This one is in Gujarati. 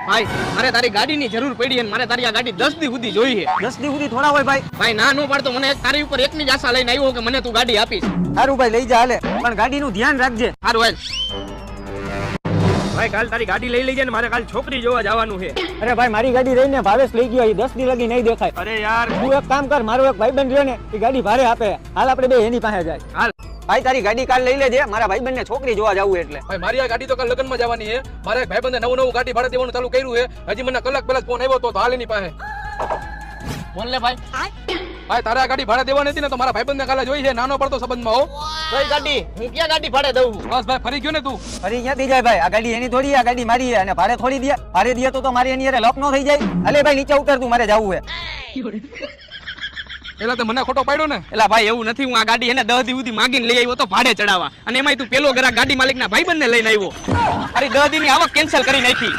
ભાઈ મારે તારી ગાડીની જરૂર પડી અને મારે તારી આ ગાડી 10 દી સુધી જોઈએ. 10 દી સુધી થોડા હોય ભાઈ. ભાઈ ના નો પાડતો મને તારી ઉપર એકની જ આશા લઈને આવ્યો કે મને તું ગાડી આપીશ. સારું ભાઈ લઈ જા હાલે, પણ ગાડીનું ધ્યાન રાખજે. સારું હાલ. ભાઈ કાલ તારી ગાડી લઈ લેજે ને મારે કાલ છોકરી જોવા જવાનું છે. અરે ભાઈ મારી ગાડી રહીને ભાવેશ લઈ ગયો, 10 દી લગી નહીં દેખાય. અરે યાર તું એક કામ કર, મારો એક ભાઈબંધ રહ્યો ને એ ગાડી ભાડે આપે, હાલ આપણે બે એની પાસે જાય. હાલ. ભાઈ તારી ગાડી કાલ લઈ લેજે, મારા ભાઈબંધને છોકરી જોવા જવું એટલે. ભાઈ મારી આ ગાડી તો કાલ લગ્નમાં જવાની છે. મારા એક ભાઈબંધે નવું ગાડી ભાડે દેવાનું ચાલુ કર્યું છે. હજી મને કલાક પહેલા ફોન આવ્યો તો હાલ એની પાસે. બોલ લે ભાઈ. ભાઈ તારે આ ગાડી ભાડે દેવાની હતી ને તો મારા ભાઈબંધને કાલે જોઈ છે, નાનો પડતો સંબંધમાં હો. કઈ ગાડી? હું ક્યાં ગાડી ભાડે દઉં? બસ ભાઈ ફરી ગયો ને તું. ફરી ક્યાંથી જાય ભાઈ? આ ગાડી એની થોડી, આ ગાડી મારી છે અને ભાડે થોડી દે. ભાડે દે તો મારી એની અરે લોક નો થઈ જાય. અલે ભાઈ નીચે ઉતર, તું મારે જવું છે. પેલા તો મને ખોટો પાડ્યો ને. એલા ભાઈ એવું નથી, હું આ ગાડી એને 10 દી સુધી માગીને લઈ આવ્યો તો ભાડે ચડાવવા, અને એમાંય તું પેલો ગ્રાહક ગાડી માલિકના ભાઈબંધને લઈને આવ્યો. અરે 10 દીની આવક કેન્સલ કરી નાખી.